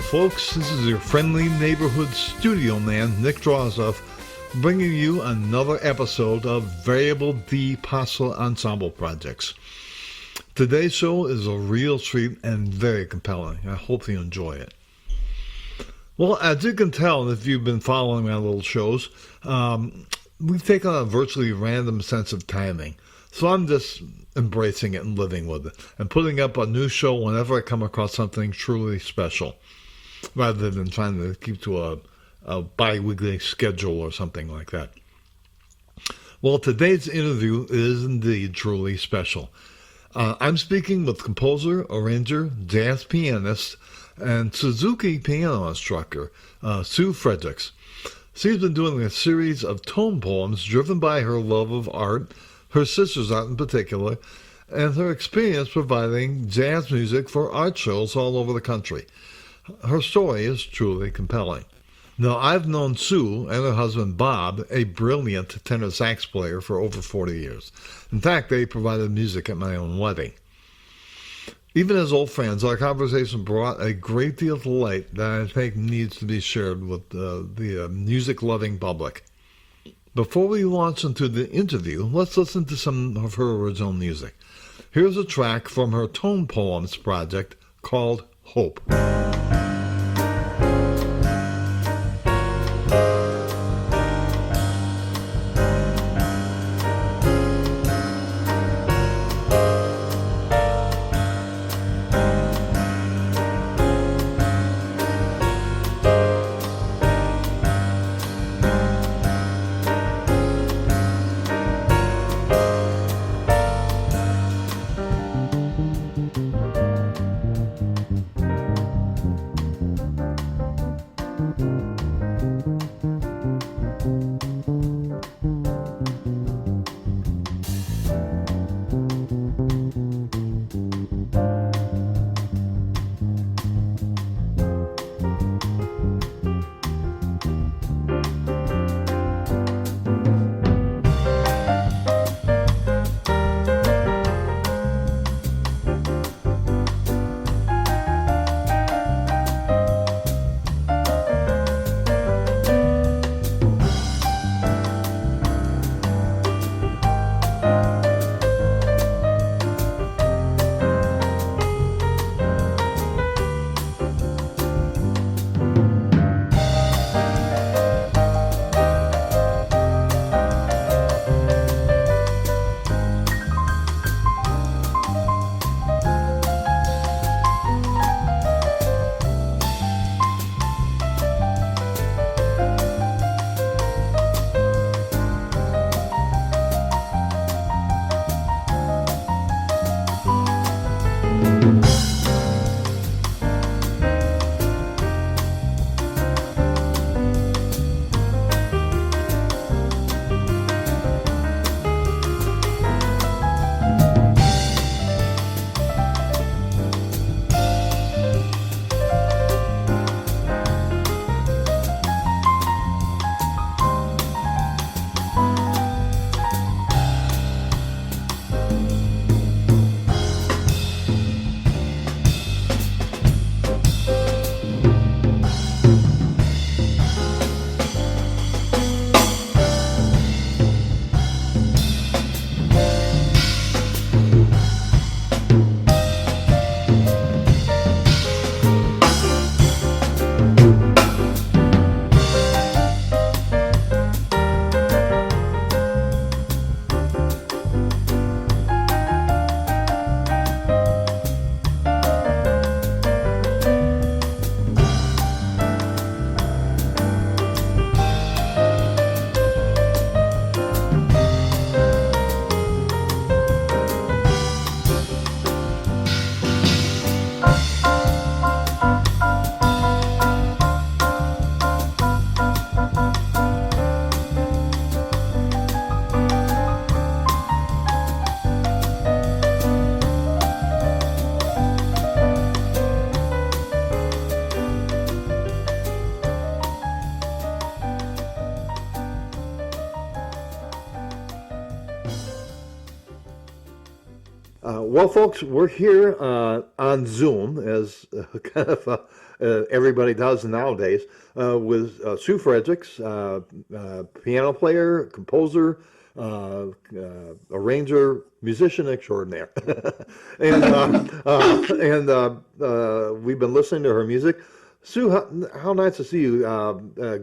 folks. This is your friendly neighborhood studio man, Nick Drozdoff, bringing you another episode of Variable D Puzzle Ensemble Projects. Today's show is a real treat and very compelling. I hope you enjoy it. Well, as you can tell if you've been following my little shows, we've taken a virtually random sense of timing. So I'm just embracing it and living with it and putting up a new show whenever I come across something truly special, rather than trying to keep to a bi-weekly schedule or something like that. Well, today's interview is indeed truly special. I'm speaking with composer, arranger, jazz pianist, and Suzuki piano instructor, Sue Fredericks. She's been doing a series of tone poems driven by her love of art, her sister's art in particular, and her experience providing jazz music for art shows all over the country. Her story is truly compelling. Now, I've known Sue and her husband Bob, a brilliant tenor sax player, for over 40 years. In fact, they provided music at my own wedding. Even as old friends, our conversation brought a great deal to light that I think needs to be shared with the music-loving public. Before we launch into the interview, let's listen to some of her original music. Here's a track from her Tone Poems project called Hope. Well, folks, we're here on Zoom, as kind of everybody does nowadays, with Sue Fredericks, piano player, composer, arranger, musician extraordinaire. and we've been listening to her music. Sue, how nice to see you.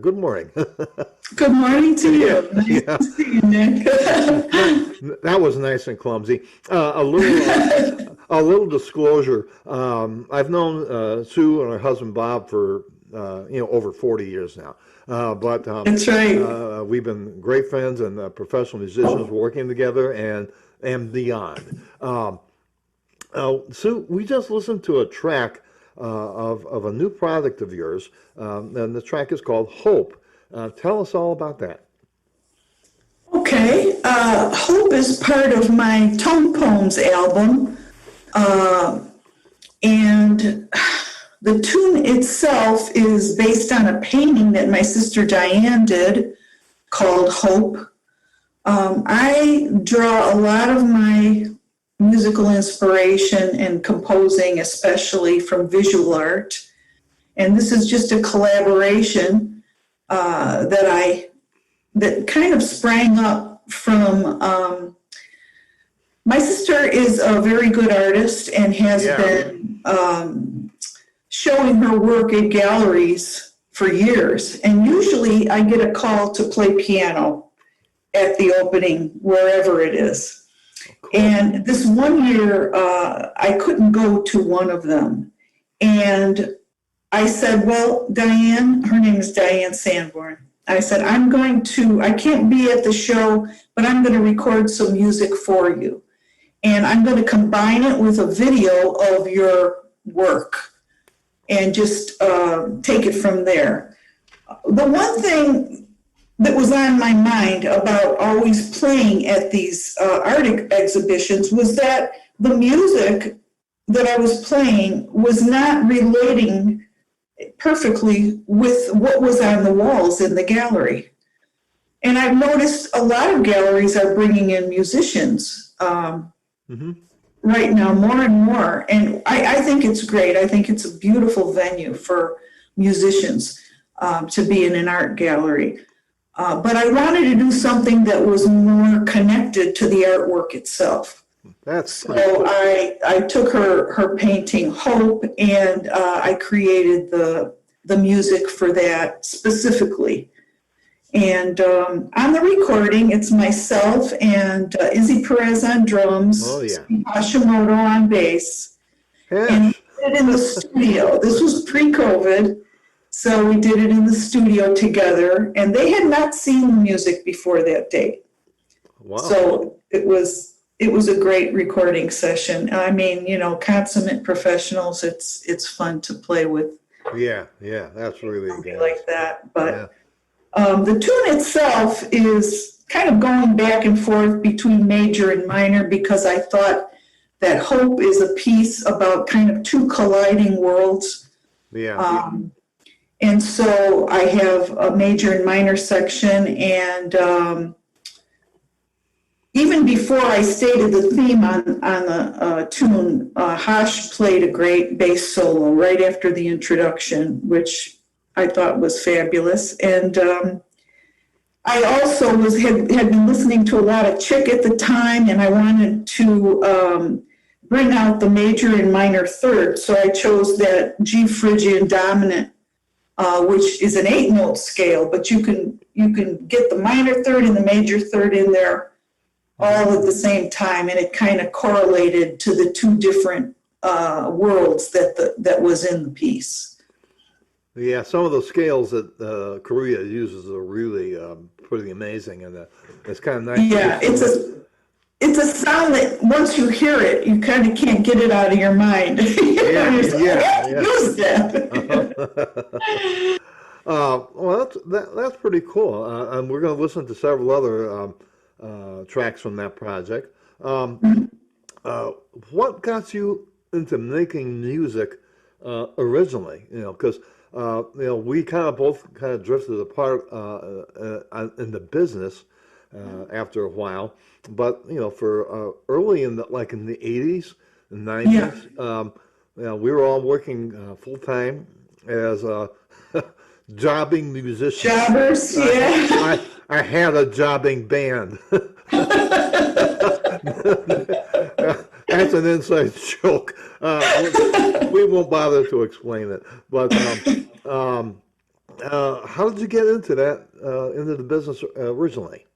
Good morning. Good morning to you. Nice Yeah. to see you, Nick. That was nice and clumsy. A little disclosure. I've known Sue and her husband Bob for over 40 years now. That's right. We've been great friends and professional musicians working together and beyond. Sue, we just listened to a track of a new product of yours, and the track is called Hope. Tell us all about that. Okay. Hope is part of my Tone Poems album. And the tune itself is based on a painting that my sister Diane did called Hope. I draw a lot of my musical inspiration and composing, especially from visual art. And this is just a collaboration that kind of sprang up from my sister is a very good artist and has been showing her work at galleries for years. And usually I get a call to play piano at the opening, wherever it is. And this one year, I couldn't go to one of them. And I said, well, Diane, her name is Diane Sanborn. I said, I can't be at the show, but I'm going to record some music for you. And I'm going to combine it with a video of your work and just take it from there. The one thing that was on my mind about always playing at these art exhibitions was that the music that I was playing was not relating perfectly with what was on the walls in the gallery. And I've noticed a lot of galleries are bringing in musicians right now, more and more. And I think it's great. I think it's a beautiful venue for musicians to be in an art gallery. But I wanted to do something that was more connected to the artwork itself. So cool. I took her painting Hope, and I created the music for that specifically. And on the recording, it's myself and Izzy Perez on drums, Hashimoto on bass, and we did it in the studio. This was pre-COVID. So we did it in the studio together, and they had not seen the music before that date. Wow. So it was a great recording session. I mean, consummate professionals. It's fun to play with. Yeah, that's really good. Like that. But the tune itself is kind of going back and forth between major and minor, because I thought that Hope is a piece about kind of two colliding worlds. And so I have a major and minor section, and even before I stated the theme on the tune, Hash played a great bass solo right after the introduction, which I thought was fabulous. And I also had been listening to a lot of Chick at the time, and I wanted to bring out the major and minor third. So I chose that G Phrygian dominant, which is an 8-note scale, but you can get the minor third and the major third in there all at the same time, and it kind of correlated to the two different worlds that was in the piece. Yeah, some of the scales that Korea uses are really pretty amazing, and it's kind of nice. Yeah, it's a sound that once you hear it, you kind of can't get it out of your mind. Use that. Well, that's pretty cool, and we're going to listen to several other tracks from that project. What got you into making music originally? Because we both drifted apart in the business, after a while. But for early in the 80s and Yeah. 90s, we were all working full time as jobbing musicians. Jobbers, yeah. I had a jobbing band. That's an inside joke. We won't bother to explain it. But how did you get into into the business originally?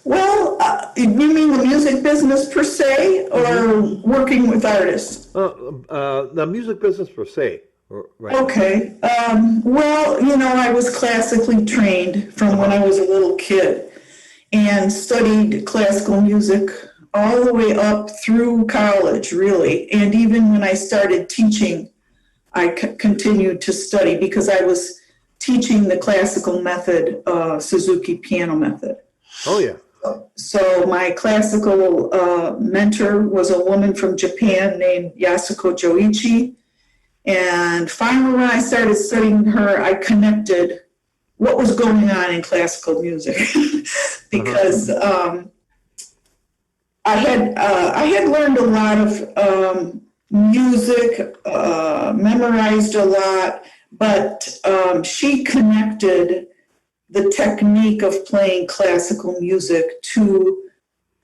Well, you mean the music business per se, or working with artists? The music business per se, right? Okay. Well, I was classically trained from when I was a little kid and studied classical music all the way up through college, really. And even when I started teaching, I continued to study because I was teaching the classical method, Suzuki piano method. Oh, yeah. So my classical mentor was a woman from Japan named Yasuko Joichi. And finally, when I started studying her, I connected what was going on in classical music because I had learned a lot of music, memorized a lot, but she connected the technique of playing classical music to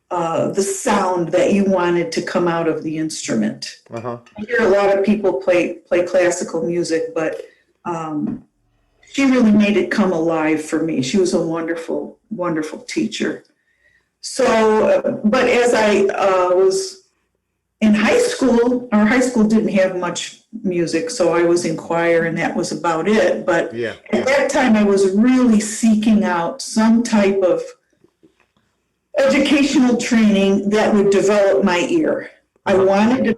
the sound that you wanted to come out of the instrument. I hear a lot of people play classical music, but she really made it come alive for me. She was a wonderful, wonderful teacher. So, but as I was in high school, our high school didn't have much music, so I was in choir and that was about it. But at that time, I was really seeking out some type of educational training that would develop my ear. I wanted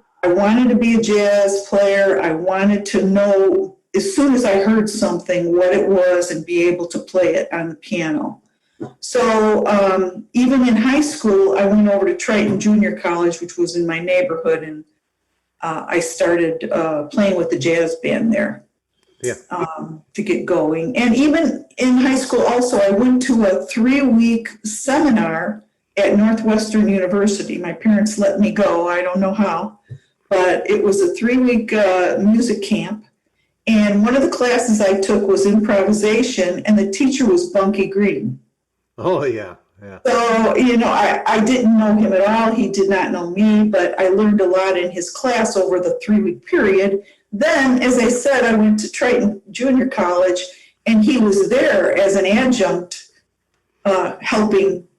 to be a jazz player. I wanted to know as soon as I heard something what it was and be able to play it on the piano. So even in high school, I went over to Triton Junior College, which was in my neighborhood, and I started playing with the jazz band there to get going. And even in high school also, I went to a 3-week seminar at Northwestern University. My parents let me go. I don't know how, but it was a 3-week music camp. And one of the classes I took was improvisation, and the teacher was Bunky Green. Oh, yeah, yeah. So, I didn't know him at all. He did not know me, but I learned a lot in his class over the 3-week period. Then, as I said, I went to Triton Junior College, and he was there as an adjunct,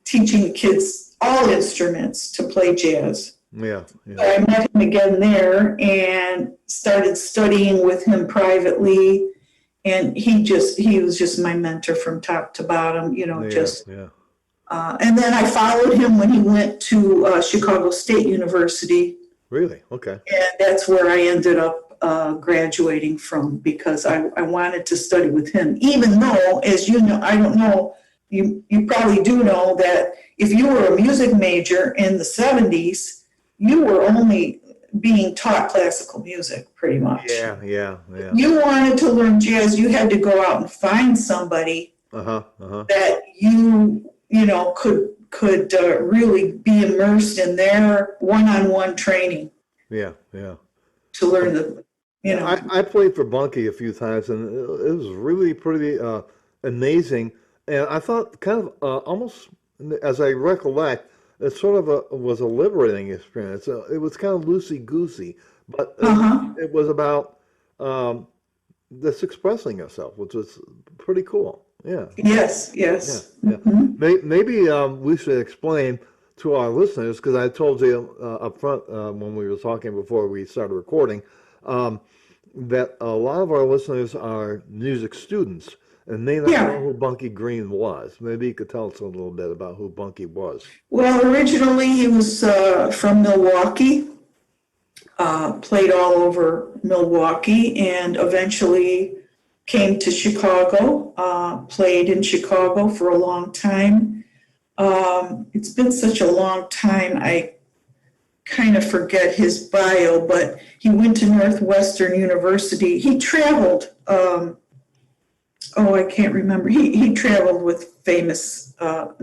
teaching the kids all instruments to play jazz. Yeah. So I met him again there and started studying with him privately. And he was just my mentor from top to bottom, and then I followed him when he went to Chicago State University. Really? Okay. And that's where I ended up graduating from, because I wanted to study with him, even though, as you know, I don't know, you probably do know that if you were a music major in the 70s, you were only being taught classical music, pretty much. Yeah. You wanted to learn jazz, you had to go out and find somebody that you could really be immersed in their one-on-one training. Yeah. To learn I played for Bunky a few times, and it was really pretty amazing. And I thought kind of almost, as I recollect, it sort of was a liberating experience. It was kind of loosey-goosey, but it was about just expressing yourself, which was pretty cool. Yeah. Yes. Yeah. Mm-hmm. Maybe we should explain to our listeners, because I told you up front when we were talking before we started recording, that a lot of our listeners are music students and may not know who Bunky Green was. Maybe you could tell us a little bit about who Bunky was. Well, originally he was from Milwaukee, played all over Milwaukee, and eventually came to Chicago, played in Chicago for a long time. It's been such a long time, I kind of forget his bio, but he went to Northwestern University. He traveled oh, I can't remember. He traveled with famous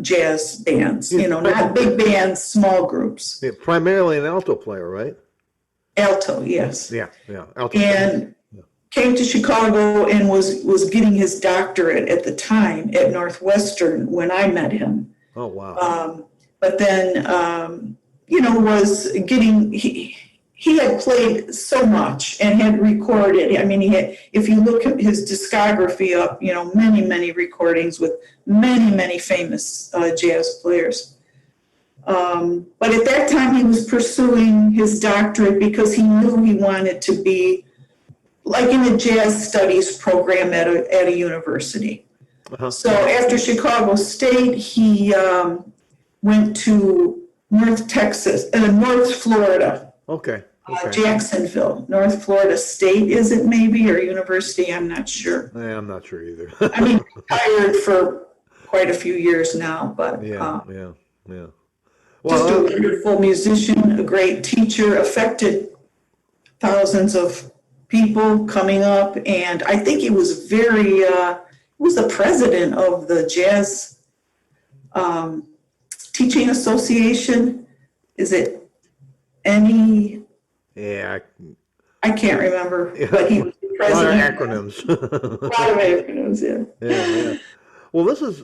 jazz bands, not big bands, small groups. Yeah, primarily an alto player, right? Alto, yes. Yeah, alto. And came to Chicago and was getting his doctorate at the time at Northwestern when I met him. Oh, wow. But then, was getting, he had played so much and had recorded. I mean, if you look at his discography up, many, many recordings with many, many famous jazz players. But at that time, he was pursuing his doctorate because he knew he wanted to be like in a jazz studies program at a university. Uh-huh. So after Chicago State, he went to North Florida. Okay. Jacksonville, North Florida State, is it maybe, or university? I'm not sure. I'm not sure either. I mean, retired for quite a few years now, but yeah. Well, just a wonderful musician, a great teacher, affected thousands of people coming up, and I think he was he was the president of the Jazz Teaching Association. Is it any? Yeah. I can't remember, but he was the president. A lot of acronyms. A lot of acronyms, yeah. Yeah. Well, this is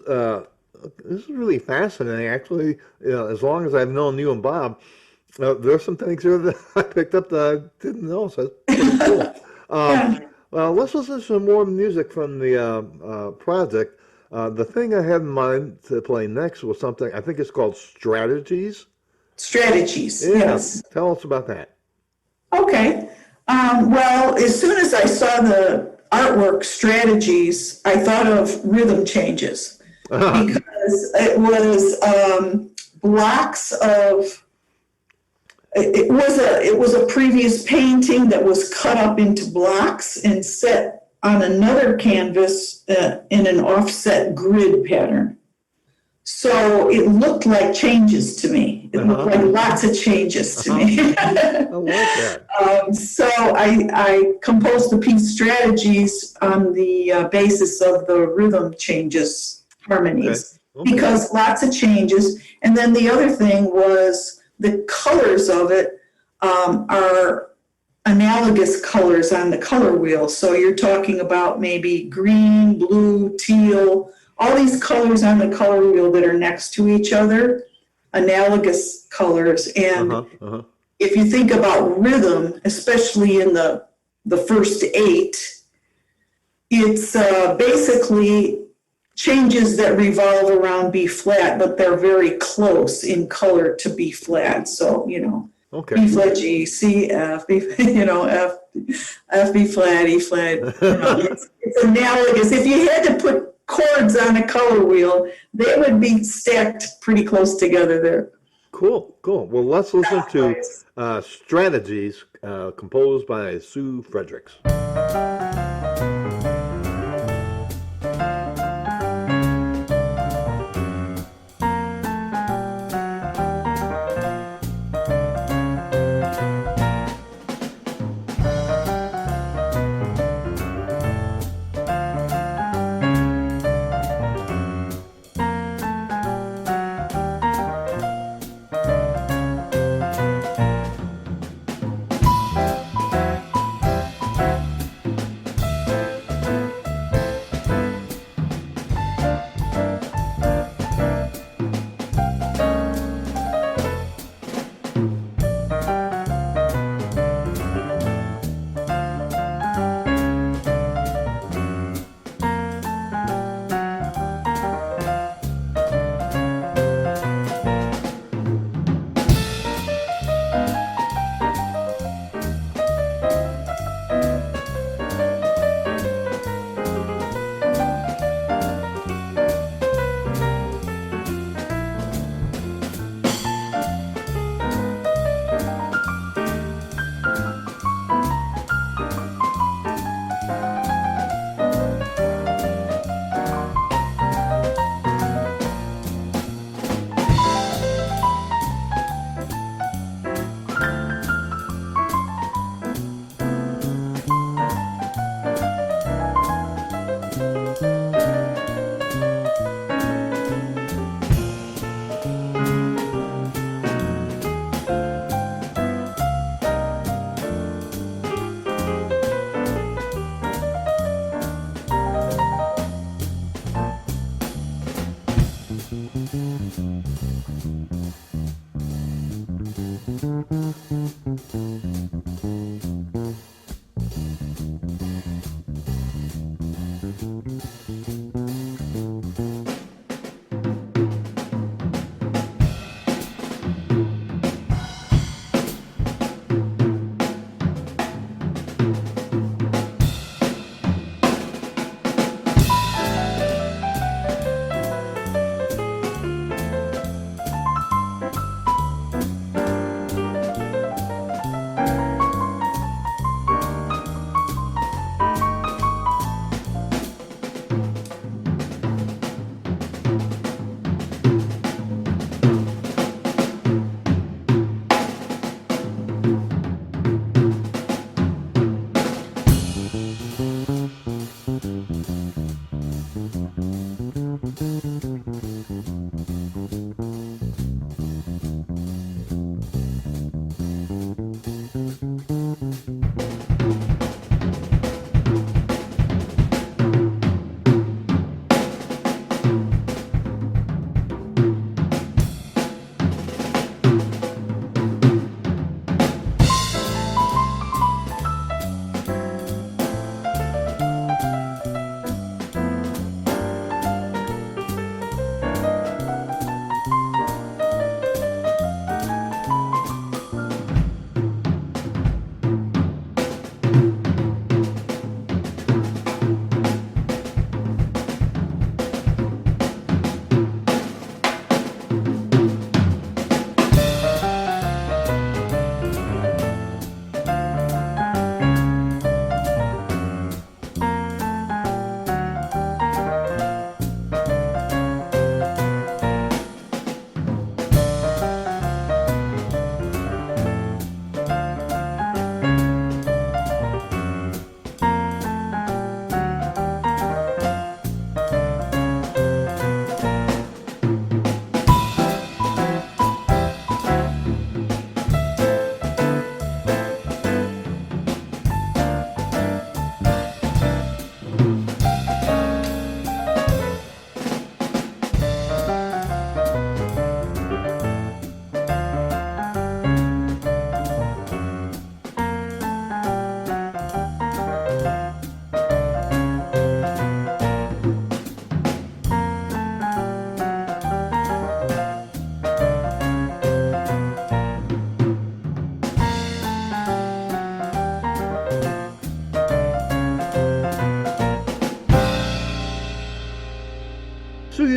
really fascinating, actually. As long as I've known you and Bob, there's some things here that I picked up that I didn't know, so that's pretty cool. Well, let's listen to some more music from the project. The thing I had in mind to play next was something, I think it's called Strategies. Strategies, Yeah. yes. Tell us about that. Okay. Well, as soon as I saw the artwork Strategies, I thought of rhythm changes because it was blocks of. It was a previous painting that was cut up into blocks and set on another canvas in an offset grid pattern. So it looked like changes to me. It looked like lots of changes to me. I like that. So I composed the piece Strategies on the basis of the rhythm changes, harmonies, because lots of changes. And then the other thing was the colors of it are analogous colors on the color wheel. So you're talking about maybe green, blue, teal, all these colors on the color wheel that are next to each other, analogous colors. And if you think about rhythm, especially in the first 8, it's basically changes that revolve around B flat, but they're very close in color to B flat. So, B flat, G, C, F, B, F, B flat, E flat. It's analogous. If you had to put chords on a color wheel, they would be stacked pretty close together there. Cool. Well, let's listen to Strategies, composed by Sue Fredericks.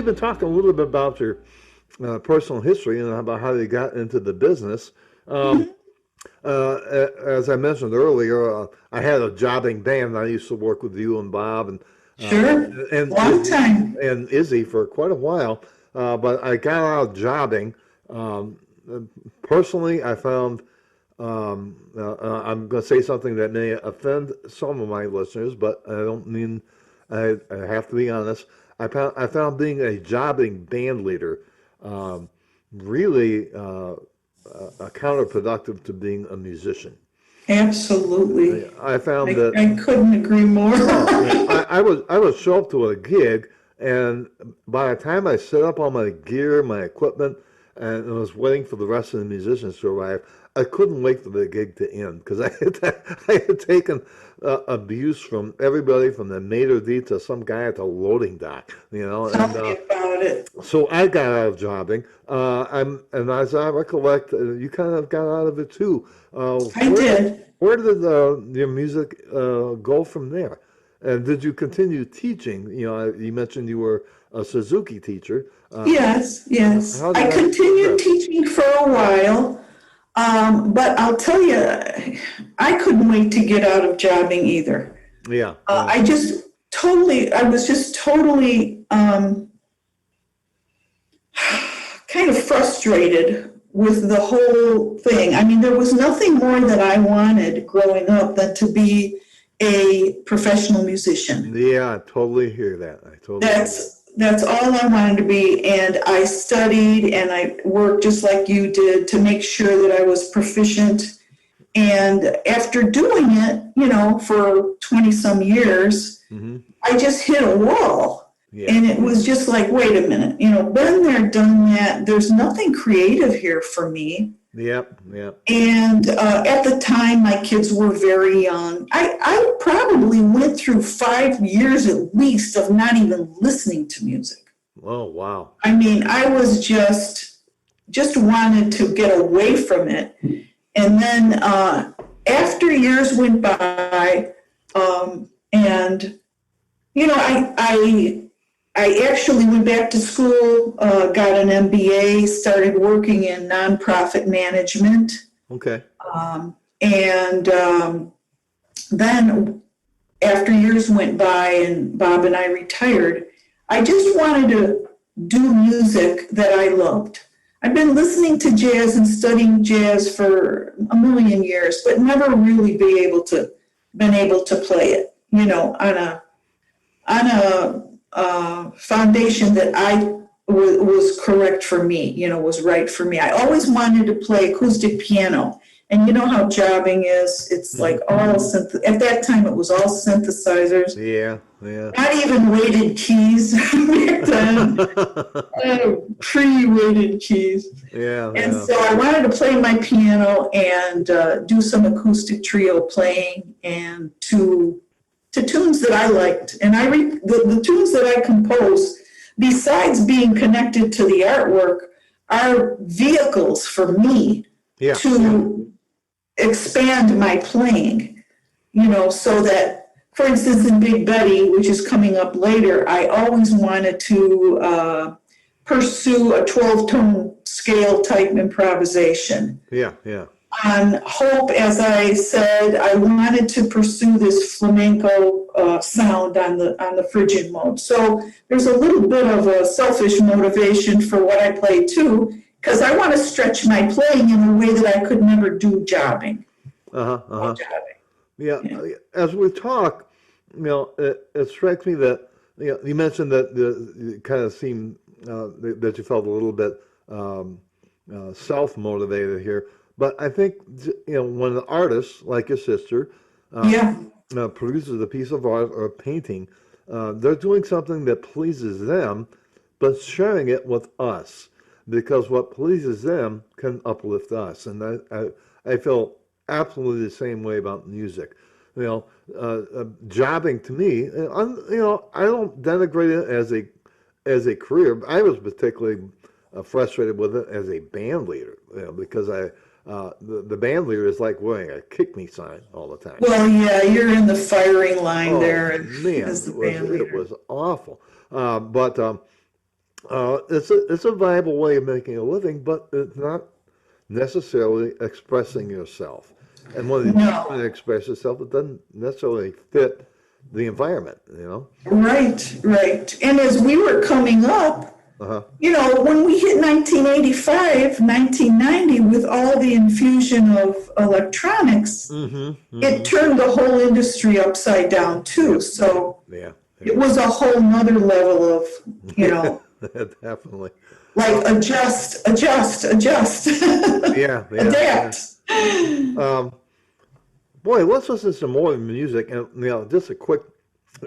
been talking a little bit about your personal history and about how you got into the business. As I mentioned earlier, I had a jobbing band. I used to work with you and Bob Sure. and Long time. Izzy for quite a while. But I got out of jobbing. Personally, I found I'm going to say something that may offend some of my listeners, but I don't mean I have to be honest. I found being a jobbing band leader really counterproductive to being a musician. Absolutely. I found I, that I couldn't agree more. I would show up to a gig, and by the time I set up all my gear, my equipment, and I was waiting for the rest of the musicians to arrive, I couldn't wait for the gig to end because I had taken abuse from everybody, from the maitre d' to some guy at the loading dock, Tell me about it. so I got out of jobbing. And as I recollect, you kind of got out of it too. I did. Where did your music go from there? And did you continue teaching? You mentioned you were a Suzuki teacher. Yes. How did I that continued progress? teaching for a while, but I'll tell you, I couldn't wait to get out of jobbing either. Yeah. I was just totally kind of frustrated with the whole thing. I mean, there was nothing more that I wanted growing up than to be a professional musician. Yeah, I totally hear that. I totally hear that. That's all I wanted to be, and I studied and I worked just like you did to make sure that I was proficient. And after doing it, for 20 some years, I just hit a wall. Yeah. And it was just like, wait a minute, been there, done that. There's nothing creative here for me. Yep. And at the time, my kids were very young. I probably went through 5 years at least of not even listening to music. Oh, wow. I mean, I was just wanted to get away from it. And then after years went by, and I actually went back to school, got an MBA, started working in nonprofit management. Okay. And then after years went by and Bob and I retired, I just wanted to do music that I loved. I've been listening to jazz and studying jazz for a million years, but never really been able to play it, on a foundation that was correct for me, was right for me. I always wanted to play acoustic piano. And you know how jobbing is. It's like at that time it was all synthesizers. Yeah. Not even weighted keys back then. Pre-weighted keys. Yeah. And so I wanted to play my piano and do some acoustic trio playing and to tunes that I liked. And the tunes that I compose, besides being connected to the artwork, are vehicles for me to expand my playing, so that, for instance, in Big Betty, which is coming up later, I always wanted to pursue a 12-tone scale type improvisation. Yeah. On Hope, as I said, I wanted to pursue this flamenco sound on the Phrygian mode. So there's a little bit of a selfish motivation for what I play too, because I want to stretch my playing in a way that I could never do jobbing. Yeah. As we talk, it strikes me that you mentioned that it kind of seemed that you felt a little bit self-motivated here. But I think when an artist like your sister produces a piece of art or a painting, they're doing something that pleases them, but sharing it with us, because what pleases them can uplift us. And I feel absolutely the same way about music. Jobbing to me, I don't denigrate it as a career. I was particularly frustrated with it as a band leader, because the band leader is like wearing a kick me sign all the time. Well, yeah, you're in the firing line there Man, as the band leader. it was awful. But It's a viable way of making a living, but it's not necessarily expressing yourself. And when you're No. trying to express yourself, it doesn't necessarily fit the environment, you know? Right, right. And as we were coming up, Uh-huh. when we hit 1985, 1990, with all the infusion of electronics, it turned the whole industry upside down too. So Yeah. it was a whole nother level of, Definitely. like adjust. Yeah. Adapt. Boy, let's listen to some more music. And, just a quick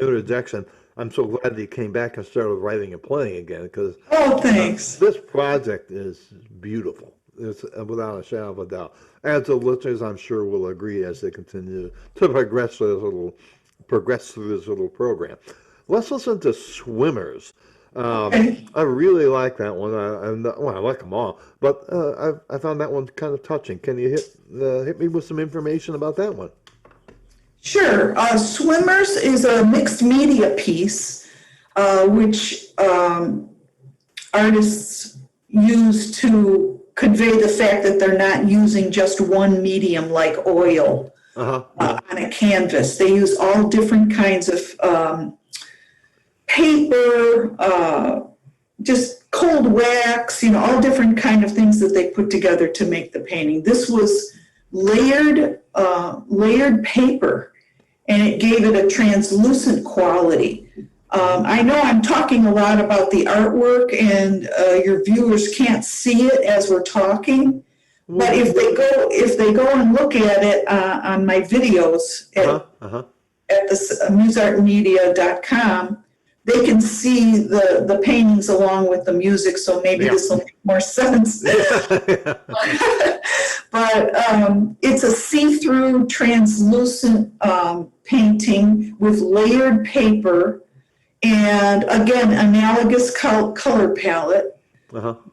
interjection. I'm so glad that you came back and started writing and playing again because Oh, thanks. this project is beautiful. It's without a shadow of a doubt. As the listeners, I'm sure, will agree as they continue to progress through this little program. Let's listen to Swimmers. Okay. I really like that one. I like them all, but I found that one kind of touching. Can you hit me with some information about that one? Sure. Swimmers is a mixed media piece, which artists use to convey the fact that they're not using just one medium like oil on a canvas. They use all different kinds of paper, just cold wax, all different kind of things that they put together to make the painting. This was layered paper, and it gave it a translucent quality. I know I'm talking a lot about the artwork, and your viewers can't see it as we're talking. But if they go and look at it on my videos at the MuseArteMedia.com, they can see the paintings along with the music. So maybe this will make more sense. But it's a see-through, translucent painting with layered paper, and again, analogous color palette.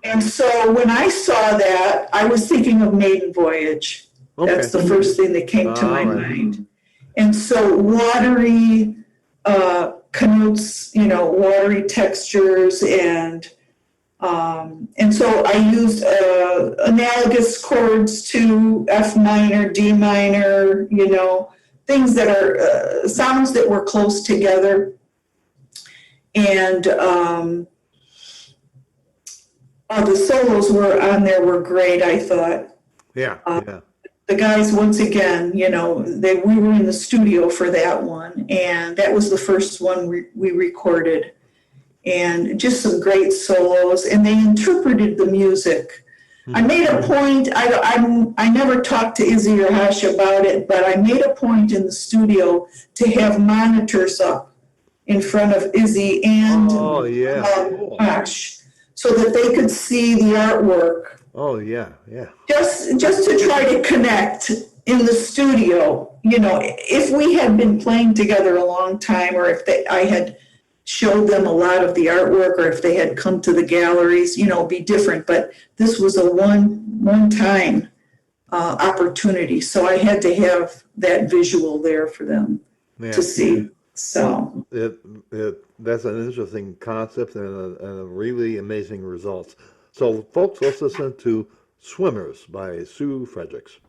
And so when I saw that, I was thinking of Maiden Voyage. Okay. That's the first thing that came to my mind. And so watery connotes, watery textures, and so I used analogous chords to F minor, D minor, things that are sounds that were close together. And the solos were great, I thought. Yeah. The guys, once again, we were in the studio for that one, and that was the first one we recorded. And just some great solos, and they interpreted the music. I made a point, I never talked to Izzy or Hash about it, but I made a point in the studio to have monitors up in front of Izzy and Hash, so that they could see the artwork. Oh, yeah. Just to try to connect in the studio. If we had been playing together a long time, or if I had showed them a lot of the artwork, or if they had come to the galleries, be different. But this was a one-time opportunity, so I had to have that visual there for them to see. So that's an interesting concept and a really amazing results. So, folks, let's listen to Swimmers by Sue Fredericks.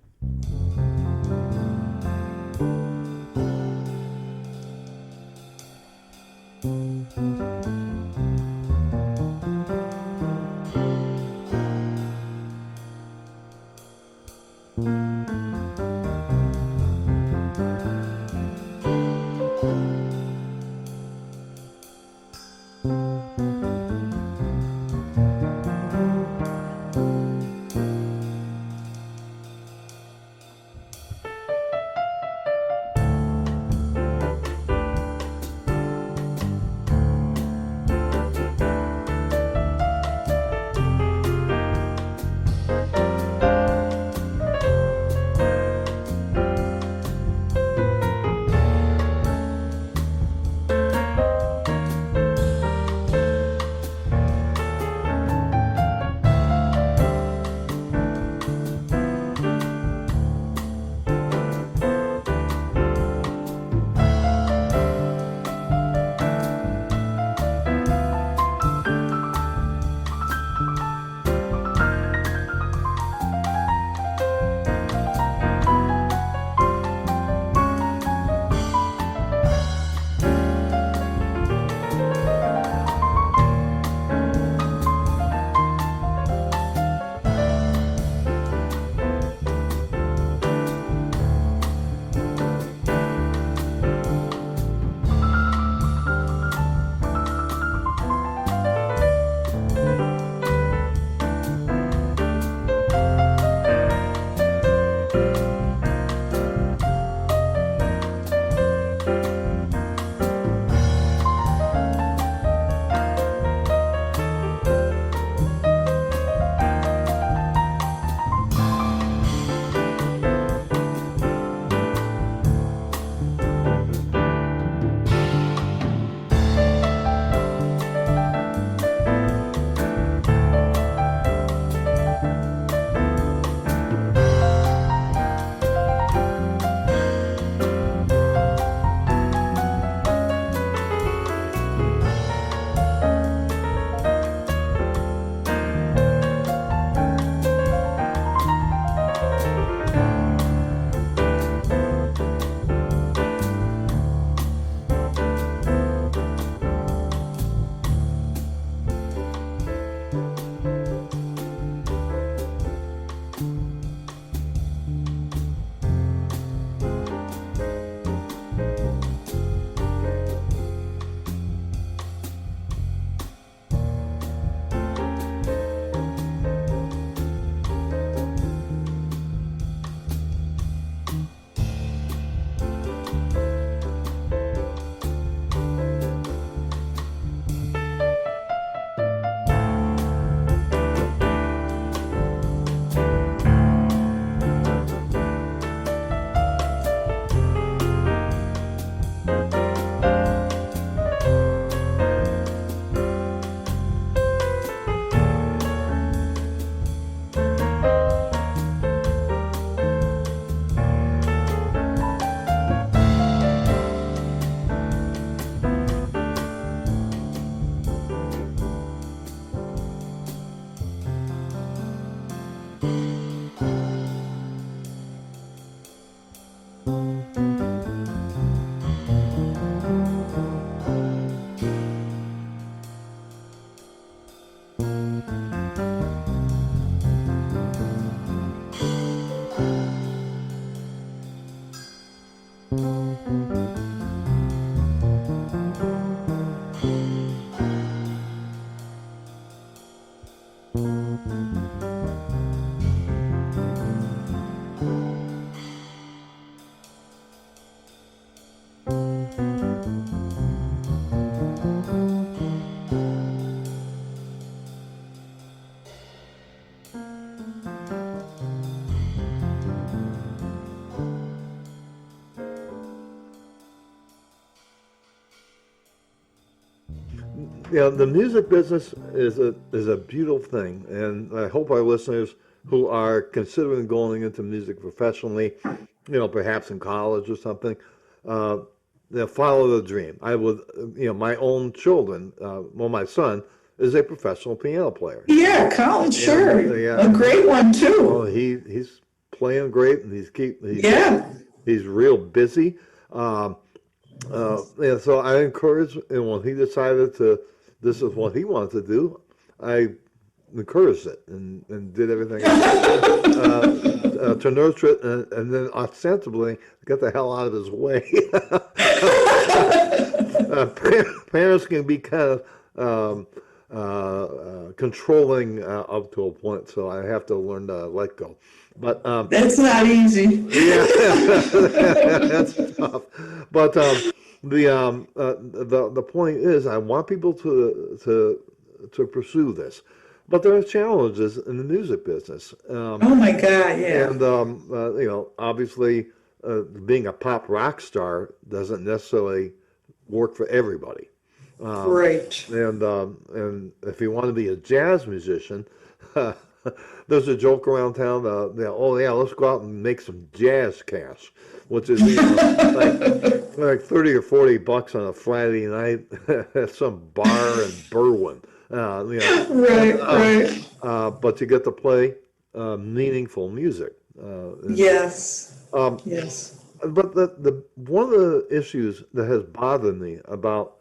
Yeah, the music business is a beautiful thing, and I hope our listeners who are considering going into music professionally, perhaps in college or something, uh, they follow the dream. I would, my own children, my son is a professional piano player. Yeah, college, And sure. yeah, A great one well, too. he's playing great, and Yeah. he's real busy. Um, and so I encouraged, and when he decided this is what he wanted to do, I encouraged it and did everything I could to nurture it, and then ostensibly get the hell out of his way. Parents can be kind of controlling up to a point, so I have to learn to let go. But That's not easy. yeah, that's tough. But the point is, I want people to pursue this, but there are challenges in the music business. Oh my God, yeah. And obviously, being a pop rock star doesn't necessarily work for everybody. Right. And if you want to be a jazz musician, there's a joke around town. Oh yeah, let's go out and make some jazz cash, which is like $30 or $40 on a Friday night at some bar in Berwyn. Right. But you get to play meaningful music. Yes. Um, Yes. but the one of the issues that has bothered me about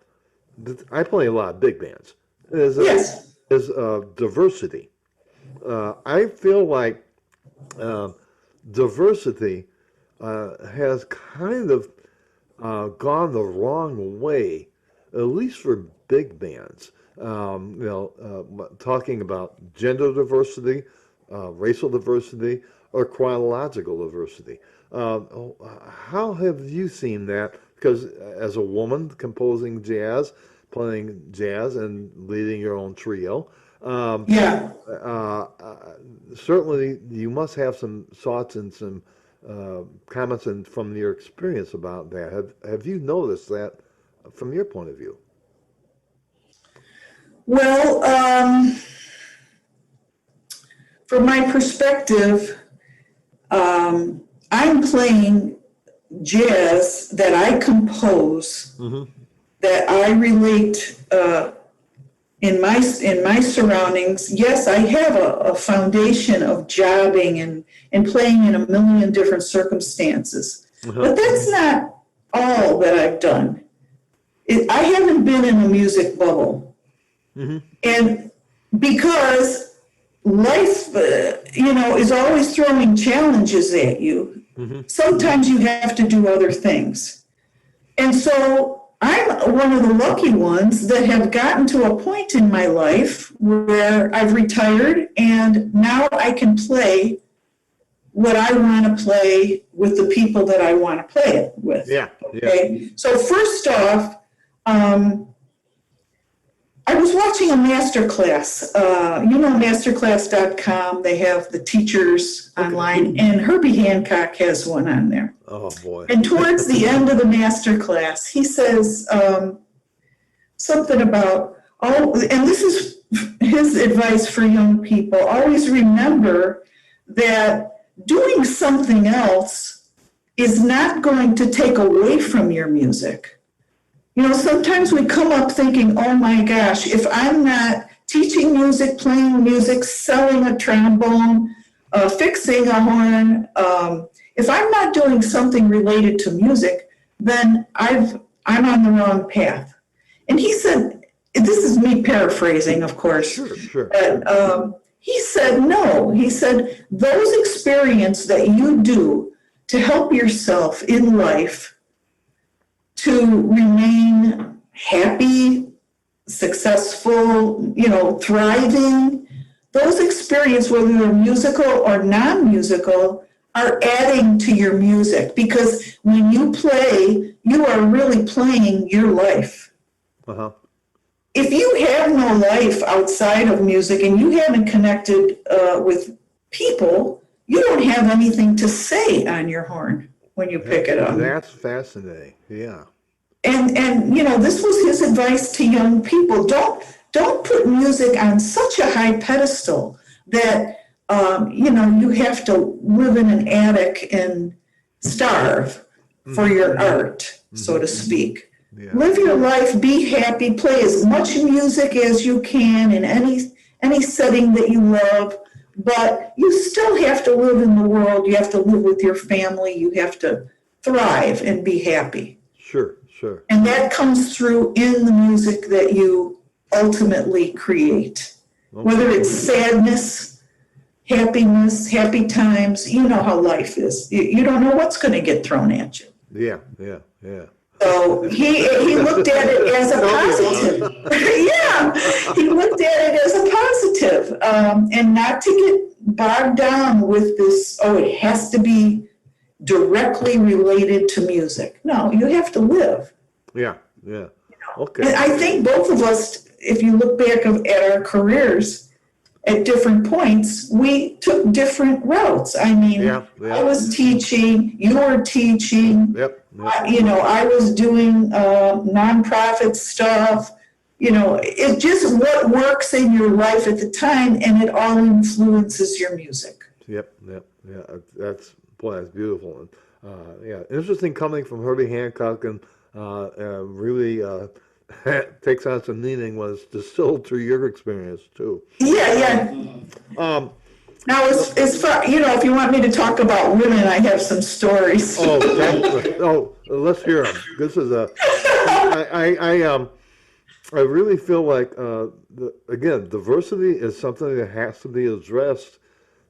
I play a lot of big bands Yes. is diversity. I feel like diversity has kind of gone the wrong way, at least for big bands. Talking about gender diversity, racial diversity, or chronological diversity. How have you seen that? Because as a woman composing jazz, playing jazz, and leading your own trio, Yeah. certainly you must have some thoughts and some comments from your experience about that. Have you noticed that from your point of view? Well, from my perspective, I'm playing jazz that I compose, that I relate in my surroundings. Yes, I have a foundation of jobbing and playing in a million different circumstances, but that's not all that I've done. I haven't been in a music bubble, and because life, is always throwing challenges at you. Sometimes you have to do other things. And so I'm one of the lucky ones that have gotten to a point in my life where I've retired and now I can play what I want to play with the people that I want to play it with. Yeah. Okay. So first off, I was watching a master class, masterclass.com. They have the teachers online, and Herbie Hancock has one on there. Oh boy. And towards the end of the master class, he says something about, and this is his advice for young people, always remember that doing something else is not going to take away from your music. Sometimes we come up thinking, oh my gosh, if I'm not teaching music, playing music, selling a trombone, fixing a horn, if I'm not doing something related to music, then I'm on the wrong path. And he said, this is me paraphrasing, of course. Sure. But he said, no. He said, those experiences that you do to help yourself in life to remain happy, successful, thriving, those experiences, whether they're musical or non-musical, are adding to your music, because when you play, you are really playing your life. If you have no life outside of music and you haven't connected with people, you don't have anything to say on your horn when you pick it up. That's fascinating. Yeah. And this was his advice to young people. Don't put music on such a high pedestal that you have to live in an attic and starve for your art, so to speak. Yeah. Live your life, be happy, play as much music as you can in any setting that you love, but you still have to live in the world. You have to live with your family. You have to thrive and be happy. Sure. And that comes through in the music that you ultimately create. Okay. Whether it's sadness, happiness, happy times, you know how life is. You don't know what's going to get thrown at you. Yeah. So he looked at it as a positive. Yeah, he looked at it as a positive, and not to get bogged down with this, it has to be directly related to music. No, you have to live. Yeah. Okay. And I think both of us, if you look back at our careers at different points, we took different routes. I mean, I was teaching, you were teaching. Yep. I was doing nonprofit stuff. It's just what works in your life at the time, and it all influences your music. Yep. Yeah, that's beautiful. And interesting coming from Herbie Hancock, and really takes on some meaning was distilled through your experience too. Yeah. Now, as far, if you want me to talk about women, I have some stories. Let's hear them. This is I really feel like again, diversity is something that has to be addressed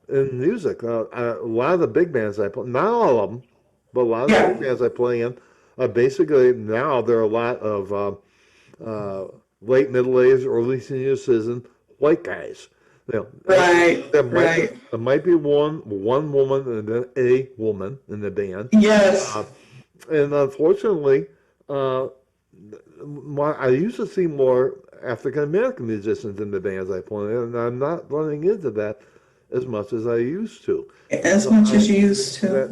in music. A lot of the big bands I play, not all of them, but a lot of the big bands I play in, basically now there are a lot of late middle age, early senior citizen white guys. Right. There might be one woman and then a woman in the band. Yes. And unfortunately, I used to see more African American musicians in the bands I play in, and I'm not running into that as much as I used to. As much as you used to.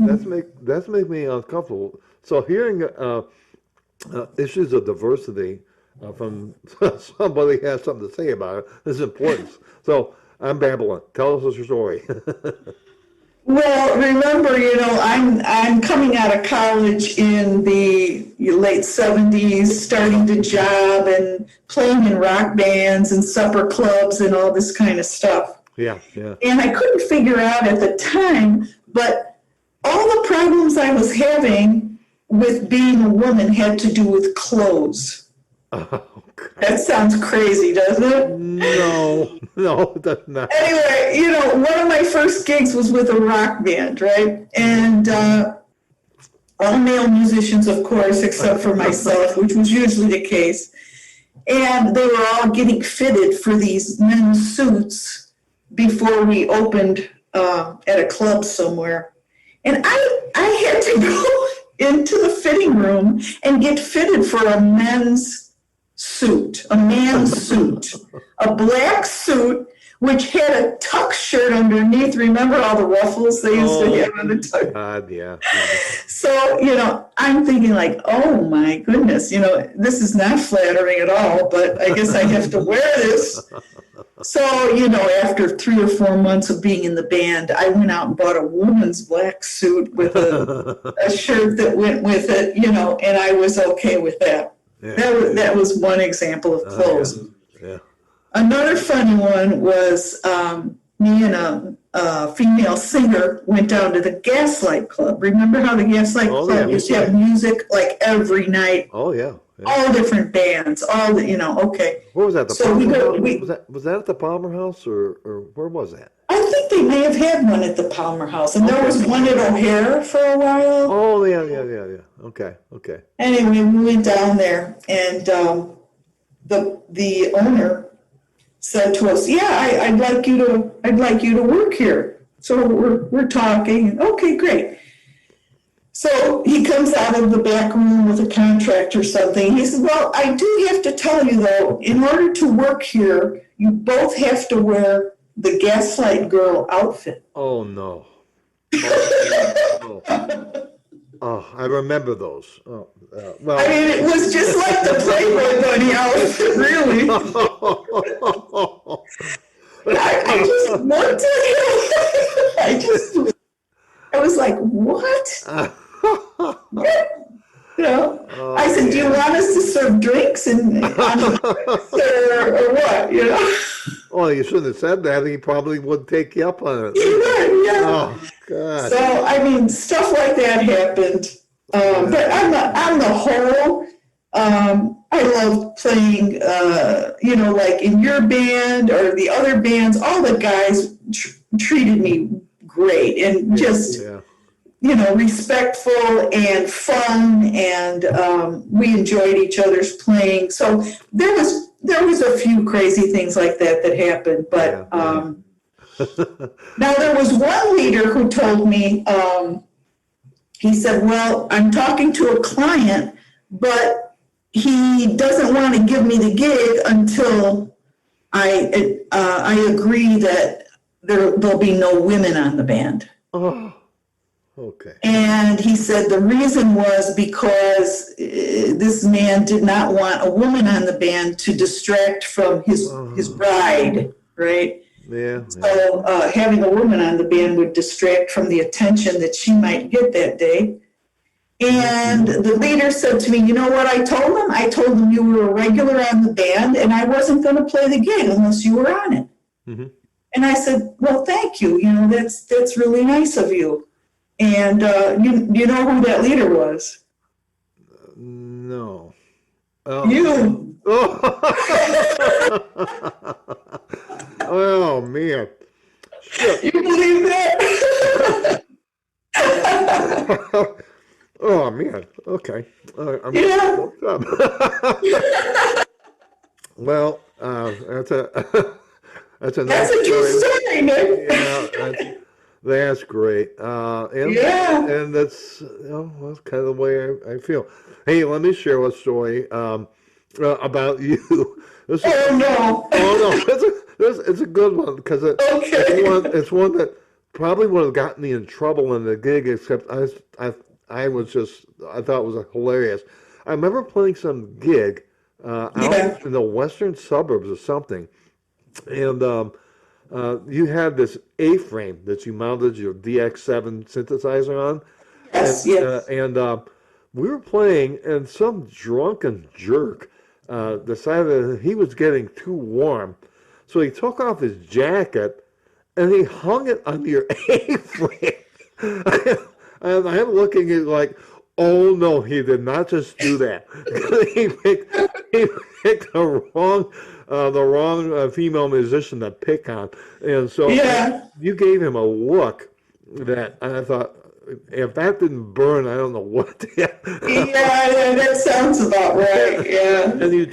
That's make me uncomfortable. So hearing issues of diversity from somebody who has something to say about it is important. So I'm babbling. Tell us your story. Well, remember, I'm coming out of college in the late 70s, starting to job and playing in rock bands and supper clubs and all this kind of stuff. Yeah. And I couldn't figure out at the time, but all the problems I was having with being a woman had to do with clothes. That sounds crazy, doesn't it? No, it does not. Anyway, one of my first gigs was with a rock band, right? And all male musicians, of course, except for myself, which was usually the case. And they were all getting fitted for these men's suits before we opened at a club somewhere. And I had to go into the fitting room and get fitted for a man's suit, a black suit, which had a tuck shirt underneath. Remember all the ruffles they used to have on the tuck? God, yeah. So, I'm thinking like, oh my goodness, this is not flattering at all, but I guess I have to wear this. So, after 3 or 4 months of being in the band, I went out and bought a woman's black suit with a shirt that went with it, and I was okay with that. Yeah. That was one example of clothes. Yeah. Another funny one was me and a female singer went down to the Gaslight Club. Remember how the Gaslight Club used to have music like every night? Oh, yeah. All different bands, okay. Where was that? Was that at the Palmer House or where was that? I think they may have had one at the Palmer House, and there was one at O'Hare for a while. Oh, yeah. Okay. Anyway, we went down there, and the owner said to us, "Yeah, I'd like you to work here." So we're talking. Okay, great. So he comes out of the back room with a contract or something. He says, "Well, I do have to tell you though, in order to work here, you both have to wear the Gaslight Girl outfit." Oh no. Oh, I remember those. Oh, I mean, it was just like the Playboy bunny outfit, really. I just looked at him. I was like, what? You know, Oh, I said, do you man. want us to serve drinks and on the or what? You know, Oh, you shouldn't have said that. He probably would take you up on it. yeah. Oh, God. So I mean, stuff like that happened. But on the whole, I love playing. You know, like in your band or the other bands, all the guys treated me great and just Yeah. you know, respectful and fun, and we enjoyed each other's playing. So there was a few crazy things like that that happened, but Yeah. now there was one leader who told me, he said, "Well, I'm talking to a client, but he doesn't want to give me the gig until I agree that there'll be no women on the band." Oh, okay. And he said the reason was because this man did not want a woman on the band to distract from his bride, right? Yeah. So having a woman on the band would distract from the attention that she might get that day. And the leader said to me, you know what I told him? I told him you were a regular on the band and I wasn't going to play the gig unless you were on it. Mm-hmm. And I said, well, thank you. You know, that's really nice of you. And you know who that leader was? No. Oh. You. Oh, man. Shit. You believe that? Oh, man. Okay. Yeah. Well, that's a that's a That's nice a true story. story, Nick. Yeah, that's great. Yeah. And that's that's kind of the way I feel. Hey, let me share a story about you. This is, Oh no. oh no, it's a good one because Okay. it's one that probably would have gotten me in trouble in the gig. Except I was just I thought it was hilarious. I remember playing some gig Yeah. out in the western suburbs or something, and you had this A-frame that you mounted your DX7 synthesizer on, Yes. Yes. and we were playing, and some drunken jerk decided that he was getting too warm, so he took off his jacket and he hung it on your A-frame. And I'm looking at it like, oh no, he did not just do that. He picked the wrong female musician to pick on, and so Yeah. you gave him a look that I thought, if that didn't burn, I don't know what did. Yeah. That sounds about right. Yeah. And you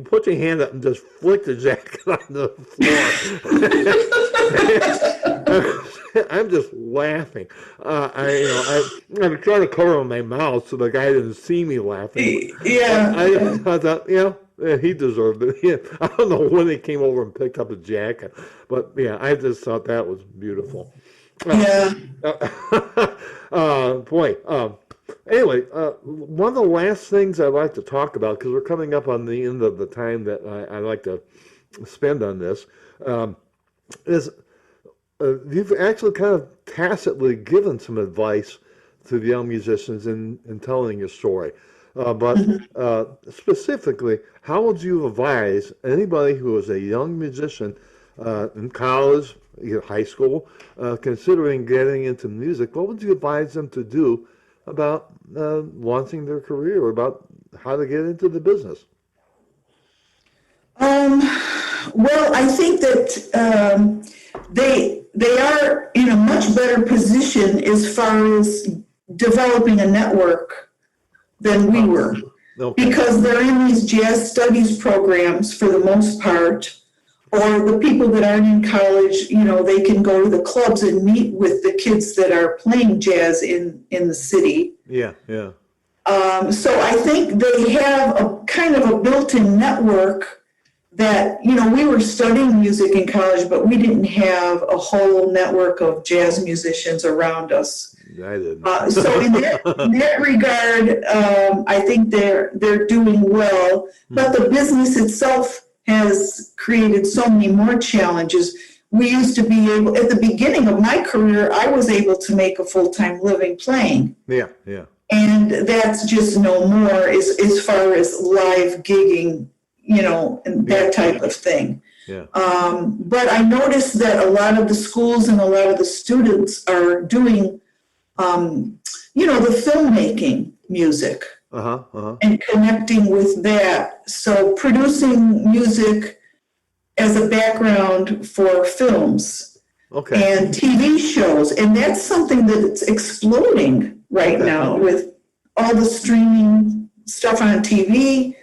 put your hand up and just flicked the jacket on the floor. I'm just laughing. I'm trying to cover my mouth so the guy didn't see me laughing. Yeah. I thought, he deserved it. Yeah, I don't know when he came over and picked up the jacket, but yeah, I just thought that was beautiful. Yeah. Boy. Anyway, one of the last things I'd like to talk about, because we're coming up on the end of the time that I like to spend on this, is you've actually kind of tacitly given some advice to the young musicians in telling your story. But specifically, how would you advise anybody who is a young musician in college, high school, considering getting into music? What would you advise them to do about launching their career, or about how to get into the business? Well, I think that they are in a much better position as far as developing a network than we were, Okay. because they're in these jazz studies programs for the most part, or the people that aren't in college, they can go to the clubs and meet with the kids that are playing jazz in the city. Yeah. So I think they have a kind of a built-in network that, we were studying music in college, but we didn't have a whole network of jazz musicians around us. I didn't. So in that regard, I think they're doing well, but the business itself has created so many more challenges. We used to be able, at the beginning of my career, I was able to make a full-time living playing. Yeah. And that's just no more as far as live gigging, and that type of thing. Yeah. But I noticed that a lot of the schools and a lot of the students are doing, the filmmaking music and connecting with that. So producing music as a background for films and TV shows. And that's something that's exploding right now with all the streaming stuff on TV.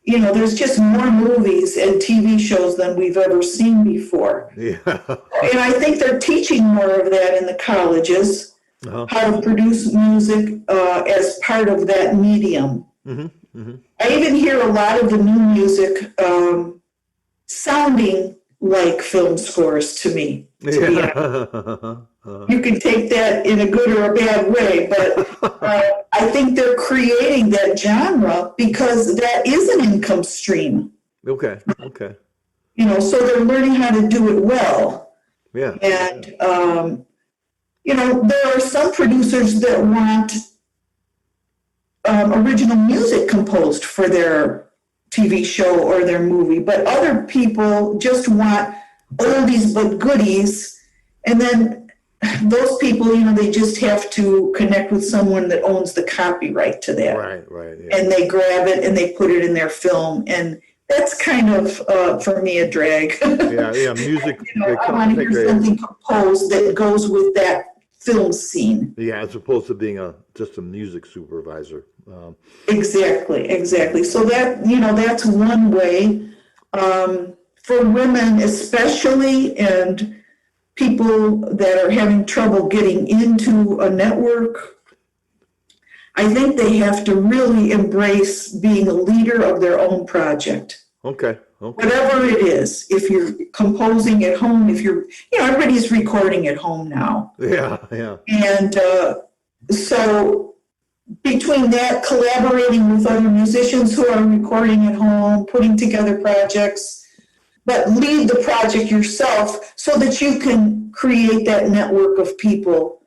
There's just more movies and TV shows than we've ever seen before. Yeah. And I think they're teaching more of that in the colleges, how to produce music as part of that medium. I even hear a lot of the new music sounding like film scores to me, to be honest. You can take that in a good or a bad way, but I think they're creating that genre because that is an income stream. Okay. So they're learning how to do it well. Yeah. And, there are some producers that want original music composed for their TV show or their movie, but other people just want oldies but goodies. And then those people, they just have to connect with someone that owns the copyright to that. Right. Yeah. And they grab it and they put it in their film. And that's kind of, for me, a drag. Yeah, music. I want to hear something composed that goes with that film scene. Yeah, as opposed to being just a music supervisor. Exactly. So that's one way. For women especially, and people that are having trouble getting into a network, I think they have to really embrace being a leader of their own project. Okay. Whatever it is, if you're composing at home, if you're, everybody's recording at home now. Yeah. And so between that, collaborating with other musicians who are recording at home, putting together projects, but lead the project yourself so that you can create that network of people.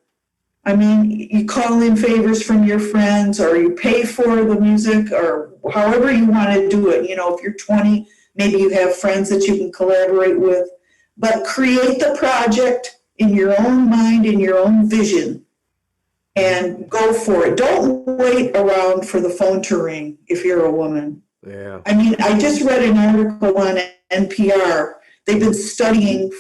I mean, you call in favors from your friends, or you pay for the music, or however you want to do it. If you're 20, maybe you have friends that you can collaborate with, but create the project in your own mind, in your own vision, and go for it. Don't wait around for the phone to ring if you're a woman. Yeah. I mean, I just read an article on NPR. They've been studying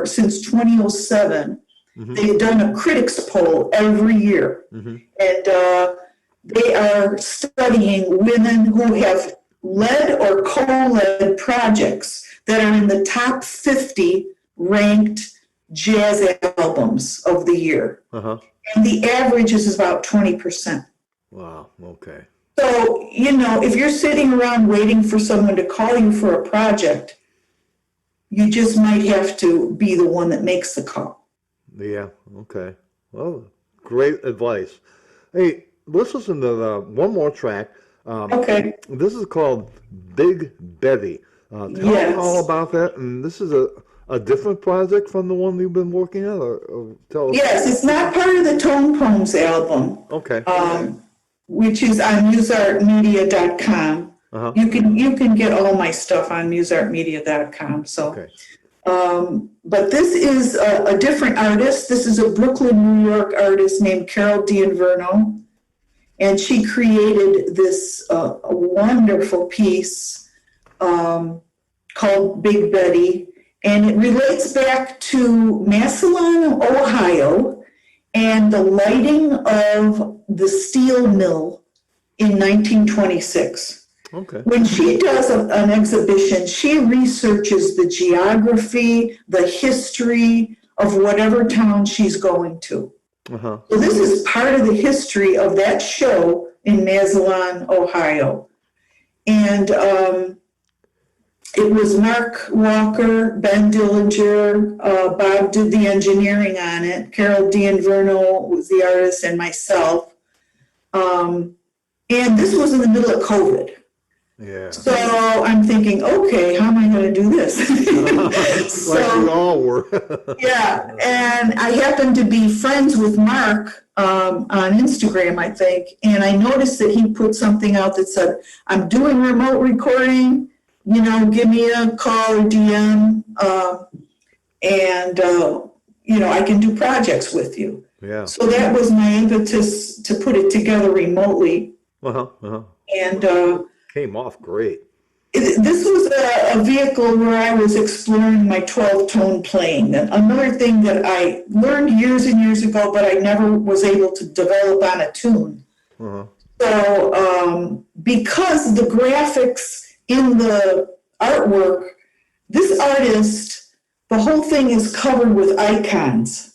since 2007. They've done a critics poll every year. And they are studying women who have led or co-led projects that are in the top 50 ranked jazz albums of the year. And the average is about 20%. Wow, okay. So, if you're sitting around waiting for someone to call you for a project, you just might have to be the one that makes the call. Yeah, okay. Well, great advice. Hey, let's listen to one more track. Okay. This is called Big Betty. Tell me all about that. And this is a different project from the one you've been working on? Or tell us. Yes, it's not part of the Tone Poems album. Okay. Which is on MuseArteMedia.com. You can get all my stuff on MuseArteMedia.com. So. Okay. But this is a different artist. This is a Brooklyn, New York artist named Carol D'Inverno. And she created this a wonderful piece called Big Betty. And it relates back to Massillon, Ohio, and the lighting of the steel mill in 1926. Okay. When she does an exhibition, she researches the geography, the history of whatever town she's going to. So this is part of the history of that show in Massillon, Ohio. And it was Mark Walker, Ben Dillinger, Bob did the engineering on it, Carol D'Inverno was the artist, and myself. And this was in the middle of COVID. Yeah. So I'm thinking, okay, how am I going to do this? Like we all were. Yeah, and I happened to be friends with Mark on Instagram, I think, and I noticed that he put something out that said, I'm doing remote recording, give me a call or DM, and I can do projects with you. Yeah. So that was my impetus to put it together remotely. And came off great. this was a vehicle where I was exploring my 12-tone playing. Another thing that I learned years and years ago, but I never was able to develop on a tune. So because the graphics in the artwork, this artist, the whole thing is covered with icons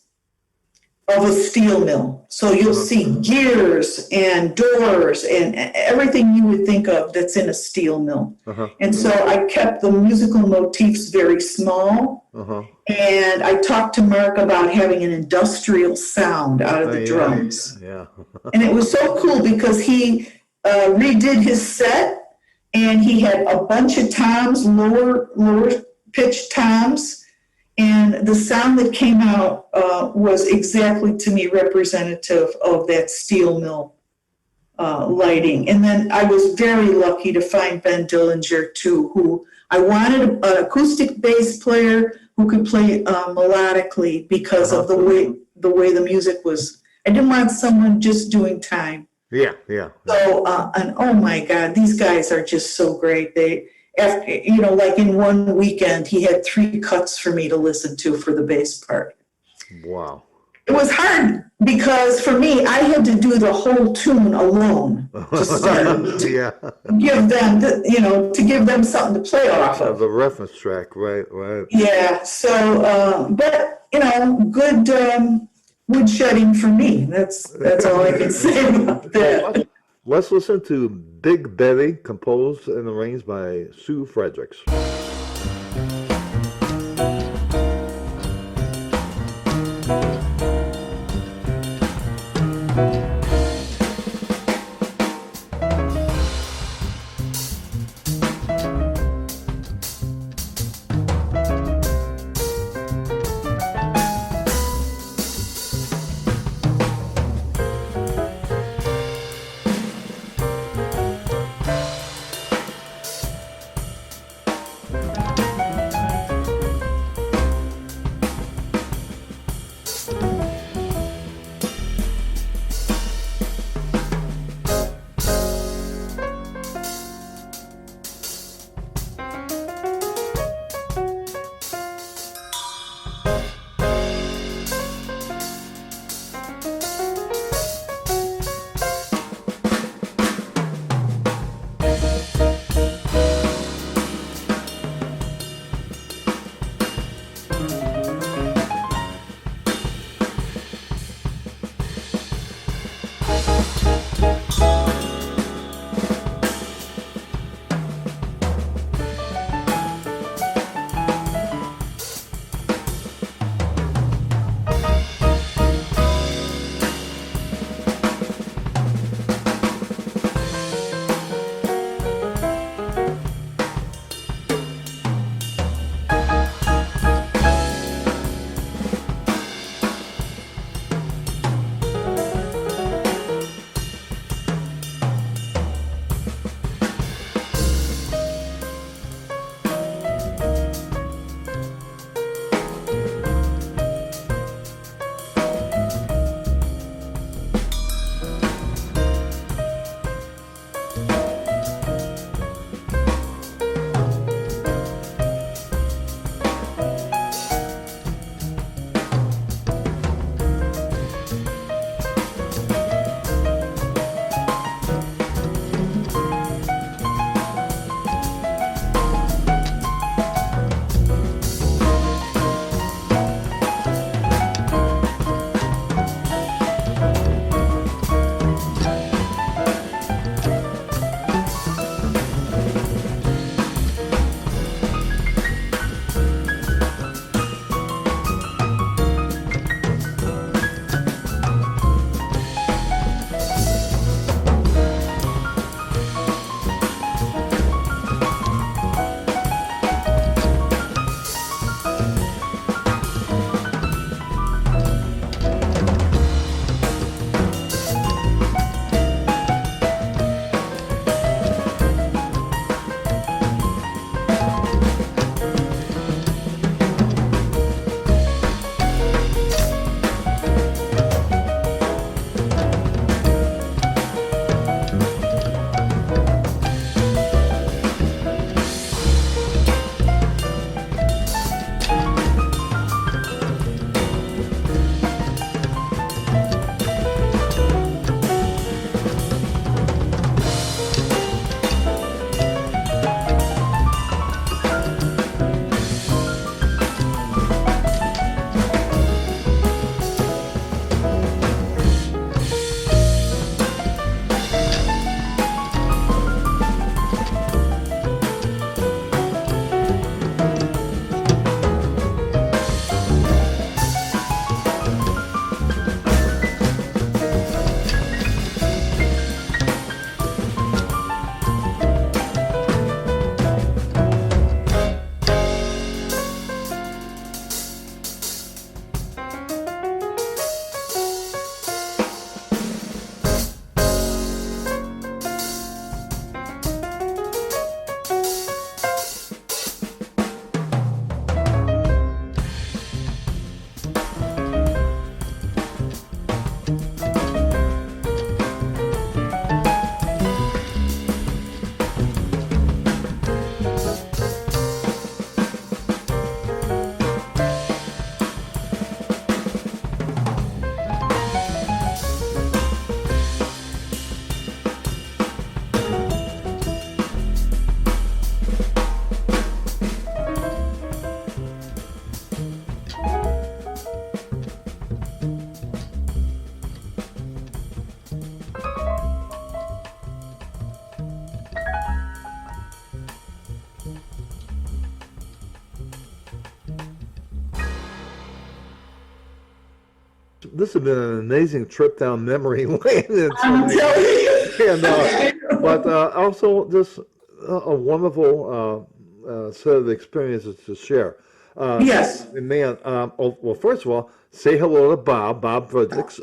of a steel mill. So you'll see gears and doors and everything you would think of that's in a steel mill. And so I kept the musical motifs very small. And I talked to Mark about having an industrial sound out of the drums. And it was so cool because he redid his set, and he had a bunch of toms, lower pitched toms. And the sound that came out was exactly, to me, representative of that steel mill lighting. And then I was very lucky to find Ben Dillinger, too, who I wanted an acoustic bass player who could play melodically because of the way the music was. I didn't want someone just doing time. Yeah. So, and oh my God, these guys are just so great. After, like in one weekend, he had 3 cuts for me to listen to for the bass part. Wow. It was hard because for me, I had to do the whole tune alone to start. Give them, to give them something to play off of. The reference track, right. Yeah. So, but good wood shedding for me. That's all I can say about that. Let's listen to Big Betty, composed and arranged by Sue Fredericks. this has been an amazing trip down memory lane. I'm telling you. But also just a wonderful set of experiences to share. Yes. Man, well, first of all, say hello to Bob Fredericks.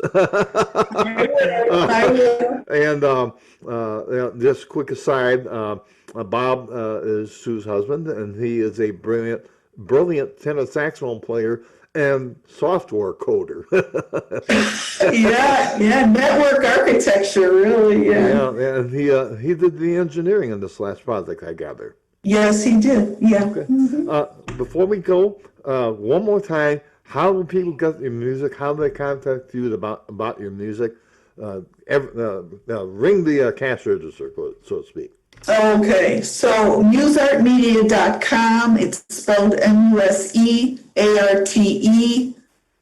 I will. And just quick aside, Bob is Sue's husband, and he is a brilliant tenor saxophone player and software coder. Yeah, network architecture, really, yeah. Yeah, and he did the engineering in this last project, I gather. Yes, he did, yeah. Okay. Before we go, one more time, how do people get your music? How do they contact you about your music? Ring the cash register, so to speak. Okay, so MuseArteMedia.com, it's spelled MuseArte,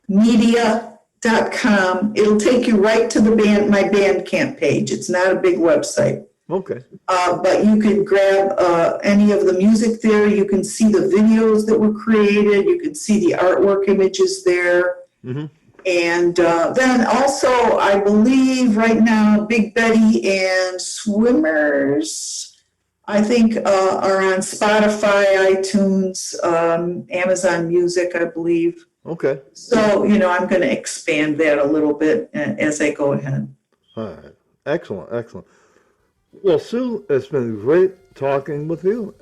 media.com. It'll take you right to my Bandcamp page. It's not a big website. Okay. But you can grab any of the music there. You can see the videos that were created. You can see the artwork images there. Mm-hmm. And then also, I believe right now, Big Betty and Swimmers, I think, are on Spotify, iTunes, Amazon Music, I believe. Okay. So, I'm going to expand that a little bit as I go ahead. All right. Excellent. Well, Sue, it's been great talking with you.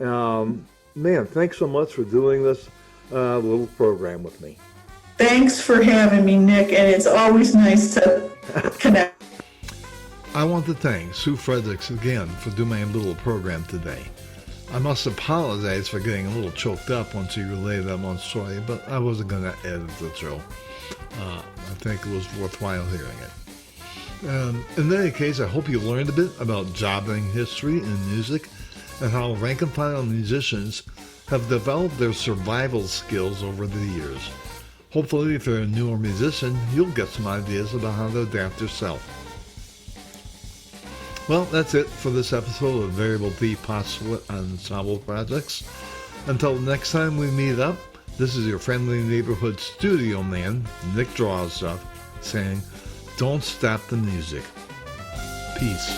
Man, thanks so much for doing this little program with me. Thanks for having me, Nick, and it's always nice to connect. I want to thank Sue Fredericks again for doing my little program today. I must apologize for getting a little choked up once you relayed that one story, but I wasn't going to edit the show. I think it was worthwhile hearing it. In any case, I hope you learned a bit about jobbing history in music and how rank and file musicians have developed their survival skills over the years. Hopefully, if you're a newer musician, you'll get some ideas about how to adapt yourself. Well, that's it for this episode of Variable D Postulate Ensemble Projects. Until next time we meet up, this is your friendly neighborhood studio man, Nick Drozdoff, saying, don't stop the music. Peace.